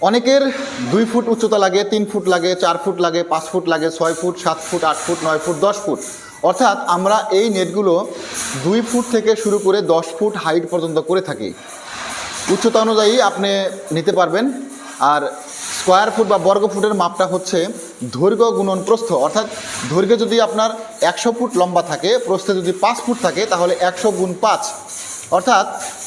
অনেকের 2 ফুট উচ্চতা লাগে, 3 ফুট লাগে, 4 ফুট লাগে, 5 ফুট লাগে, 6 foot, 7 foot, 8 foot, 9 foot, 10 foot. অর্থাৎ আমরা এই নেটগুলো 2 ফুট থেকে শুরু করে 10 ফুট হাইট পর্যন্ত করে থাকি। উচ্চতা অনুযায়ী আপনি নিতে পারবেন। আর স্কোয়ার ফুট বা বর্গ ফুটের মাপটা হচ্ছে দৈর্ঘ্য গুণন প্রস্থ। অর্থাৎ দৈর্ঘ্যে যদি আপনার 100 ফুট লম্বা থাকে, প্রস্থে যদি 5 ফুট থাকে, তাহলে 100 গুণ 5 অর্থাৎ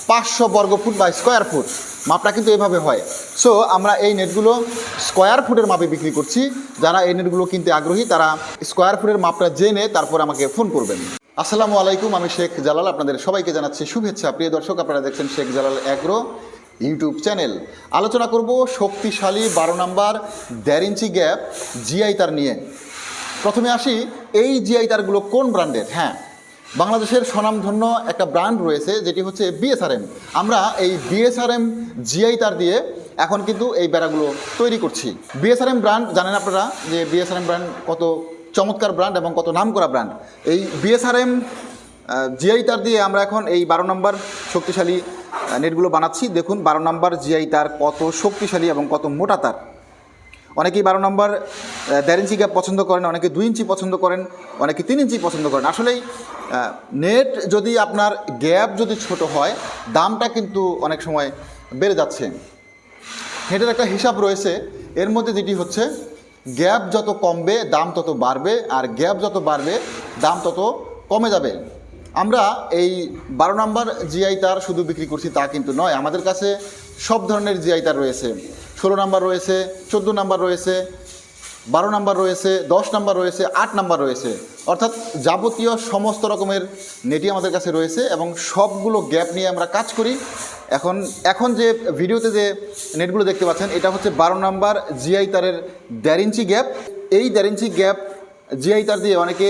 500 বর্গ ফুট বা স্কোয়ার ফুট। মাপটা কিন্তু এভাবে হয়। সো আমরা এই নেটগুলো স্কোয়ার ফুটের মাপে বিক্রি করছি। যারা এই নেটগুলো কিনতে আগ্রহী তারা স্কোয়ার ফুটের মাপটা জেনে তারপর আমাকে ফোন করবেন। আসসালামু আলাইকুম, আমি শেখ জালাল। আপনাদের সবাইকে জানাচ্ছি শুভেচ্ছা। প্রিয় দর্শক, আপনারা দেখছেন Sheikh Jalal agro YouTube channel. আলোচনা করব শক্তিশালী 12 নাম্বার 1.5 ইঞ্চি গ্যাপ জিআই তার নিয়ে। প্রথমে আসি, এই জিআই তারগুলো কোন ব্র্যান্ডের? হ্যাঁ, বাংলাদেশের স্বনামধন্য একটা ব্র্যান্ড রয়েছে যেটি হচ্ছে বিএসআরএম। আমরা এই বিএসআরএম জিআই তার দিয়ে এখন কিন্তু এই বেড়াগুলো তৈরি করছি। বিএসআরএম ব্র্যান্ড জানেন আপনারা যে বিএসআরএম ব্র্যান্ড কত চমৎকার ব্র্যান্ড এবং কত নামকরা ব্র্যান্ড। এই বিএসআরএম জিআই তার দিয়ে আমরা এখন এই 12 নম্বর শক্তিশালী নেটগুলো বানাচ্ছি। দেখুন 12 নম্বর জিআই তার কত শক্তিশালী এবং কত মোটা তার। অনেকেই 12 নম্বর 1.5 ইঞ্চি গ্যাপ পছন্দ করেন, অনেকে 2 ইঞ্চি পছন্দ করেন, অনেকে 3 ইঞ্চি পছন্দ করেন। আসলেই নেট যদি আপনার গ্যাপ যদি ছোট হয়, দামটা কিন্তু অনেক সময় বেড়ে যাচ্ছে। নেটের একটা হিসাব রয়েছে, এর মধ্যে যেটি হচ্ছে গ্যাপ যত কমবে দাম তত বাড়বে, আর গ্যাপ যত বাড়বে দাম তত কমে যাবে। আমরা এই 12 নম্বর জিআই তার শুধু বিক্রি করছি তা কিন্তু নয়, আমাদের কাছে সব ধরনের জিআই তার রয়েছে। 16 নাম্বার রয়েছে, 14 নাম্বার রয়েছে, 12 নাম্বার রয়েছে, 10 নাম্বার রয়েছে, 8 নাম্বার রয়েছে। অর্থাৎ যাবতীয় সমস্ত রকমের নেটই আমাদের কাছে রয়েছে এবং সবগুলো গ্যাপ নিয়ে আমরা কাজ করি। এখন যে ভিডিওতে যে নেটগুলো দেখতে পাচ্ছেন, এটা হচ্ছে 12 নাম্বার জিআই তারের 1.5 ইঞ্চি গ্যাপ। এই 1.5 ইঞ্চি গ্যাপ জিআই তার দিয়ে অনেকে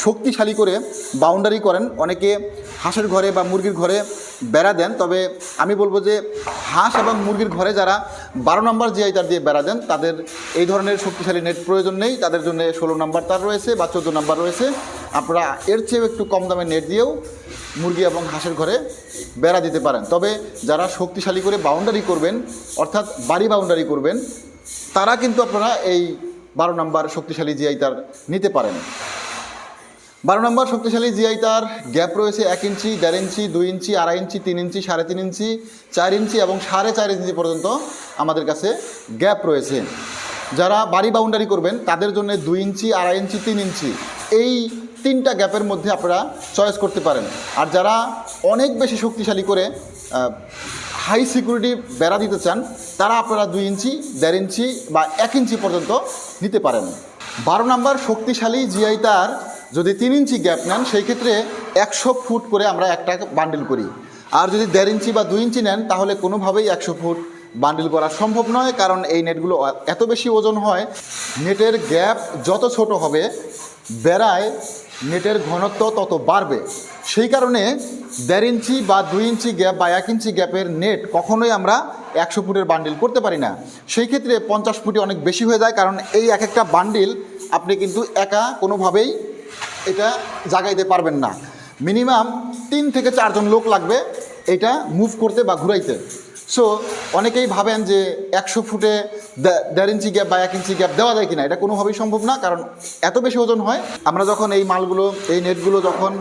শক্তিশালী করে বাউন্ডারি করেন, অনেকে হাঁসের ঘরে বা মুরগির ঘরে বেড়া দেন। তবে আমি বলবো যে হাঁস এবং মুরগির ঘরে যারা 12 নম্বর জিআই তার দিয়ে বেড়া দেন তাদের এই ধরনের শক্তিশালী নেট প্রয়োজন নেই। তাদের জন্য 16 নম্বর তার রয়েছে বা 14 নম্বর রয়েছে। আপনারা এর চেয়েও একটু কম দামের নেট দিয়েও মুরগি এবং হাঁসের ঘরে বেড়া দিতে পারেন। তবে যারা শক্তিশালী করে বাউন্ডারি করবেন, অর্থাৎ বাড়ি বাউন্ডারি করবেন, তারা কিন্তু আপনারা এই 12 নম্বর শক্তিশালী জিআই তার নিতে পারেন। 12 নম্বর শক্তিশালী জিআই তার গ্যাপ রয়েছে 1 ইঞ্চি, 1.5 ইঞ্চি, 2 ইঞ্চি, 2.5 ইঞ্চি, 3 ইঞ্চি, 3.5 ইঞ্চি, 4 ইঞ্চি এবং 4.5 ইঞ্চি পর্যন্ত আমাদের কাছে গ্যাপ রয়েছে। যারা বাড়ি বাউন্ডারি করবেন তাদের জন্য 2 ইঞ্চি, 2.5 ইঞ্চি, 3 ইঞ্চি এই 3টা গ্যাপের মধ্যে আপনারা চয়েস করতে পারেন। আর যারা অনেক বেশি শক্তিশালী করে হাই সিকিউরিটি বেড়া দিতে চান, তারা আপনারা 2 ইঞ্চি, 1.5 ইঞ্চি বা 1 ইঞ্চি পর্যন্ত নিতে পারেন। 12 নম্বর শক্তিশালী জিআই তার যদি 3 ইঞ্চি গ্যাপ নেন, সেই ক্ষেত্রে 100 ফুট করে আমরা একটা বান্ডিল করি। আর যদি 1.5 ইঞ্চি বা 2 ইঞ্চি নেন, তাহলে কোনোভাবেই 100 ফুট বান্ডিল করা সম্ভব নয়, কারণ এই নেটগুলো এত বেশি ওজন হয়। নেটের গ্যাপ যত ছোট হবে, বেড়ায় নেটের ঘনত্ব তত বাড়বে। সেই কারণে 1.5 ইঞ্চি বা 2 ইঞ্চি গ্যাপ বা 1 ইঞ্চি গ্যাপের নেট কখনোই আমরা 100 ফুটের বান্ডিল করতে পারি না। সেই ক্ষেত্রে 50 ফুটে অনেক বেশি হয়ে যায়, কারণ এই এক একটা বান্ডিল আপনি কিন্তু একা কোনোভাবেই এটা জাগাইতে পারবেন না। মিনিমাম 3 থেকে 4 জন লোক লাগবে এটা মুভ করতে বা ঘুরাইতে। সো অনেকেই ভাবেন যে 100 ফুটে 1.5 ইঞ্চি গ্যাপ বা 1 ইঞ্চি গ্যাপ দেওয়া যায় কিনা, এটা কোনোভাবেই সম্ভব না, কারণ এত বেশি ওজন হয়। আমরা যখন এই মালগুলো, এই নেটগুলো যখন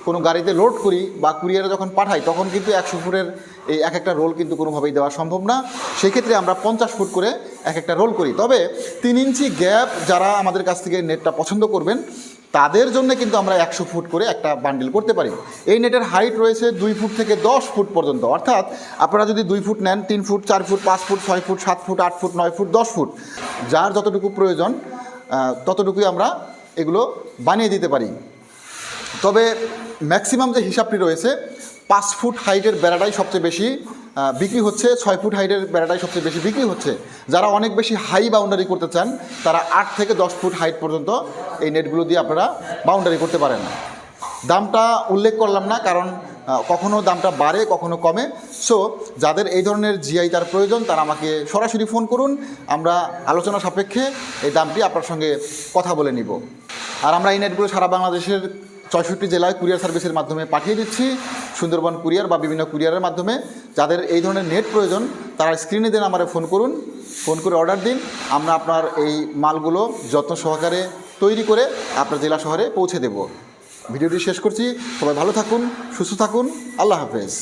কোনো গাড়িতে লোড করি বা কুরিয়ারে যখন পাঠাই, তখন কিন্তু 100 ফুটের এই এক একটা রোল কিন্তু কোনোভাবেই দেওয়া সম্ভব না। সেই ক্ষেত্রে আমরা 50 ফুট করে এক একটা রোল করি। তবে 3 ইঞ্চি গ্যাপ যারা আমাদের কাছ থেকে নেটটা পছন্দ করবেন, তাদের জন্য কিন্তু আমরা 100 ফুট করে একটা বান্ডিল করতে পারি। এই নেটের হাইট রয়েছে 2 ফুট থেকে 10 ফুট পর্যন্ত। অর্থাৎ আপনারা যদি 2 ফুট নেন, 3 foot, 4 foot, 5 foot, 6 foot, 7 foot, 8 foot, 9 foot, 10 foot, যার যতটুকু প্রয়োজন ততটুকুই আমরা এগুলো বানিয়ে দিতে পারি। তবে ম্যাক্সিমাম যে হিসাবটি রয়েছে, 5 ফুট হাইটের বেড়াটাই সবচেয়ে বেশি বিক্রি হচ্ছে, 6 ফুট হাইটের বেড়াটাই সবচেয়ে বেশি বিক্রি হচ্ছে। যারা অনেক বেশি হাই বাউন্ডারি করতে চান, তারা 8 থেকে 10 ফুট হাইট পর্যন্ত এই নেটগুলো দিয়ে আপনারা বাউন্ডারি করতে পারেন। দামটা উল্লেখ করলাম না, কারণ কখনো দামটা বাড়ে, কখনো কমে। সো যাদের এই ধরনের জিআই তার প্রয়োজন, তারা আমাকে সরাসরি ফোন করুন, আমরা আলোচনা সাপেক্ষে এই দামটি আপনার সঙ্গে কথা বলে নিব। আর আমরা এই নেটগুলো সারা বাংলাদেশের 64 জেলায় কুরিয়ার সার্ভিসের মাধ্যমে পাঠিয়ে দিচ্ছি, সুন্দরবন কুরিয়ার বা বিভিন্ন কুরিয়ারের মাধ্যমে। যাদের এই ধরনের নেট প্রয়োজন তারা স্ক্রিনে দিয়ে নাম্বারে ফোন করুন, ফোন করে অর্ডার দিন। আমরা আপনার এই মালগুলো যত্ন সহকারে তৈরি করে আপনার জেলা শহরে পৌঁছে দেব। ভিডিওটি শেষ করছি। সবাই ভালো থাকুন, সুস্থ থাকুন। আল্লাহ হাফেজ।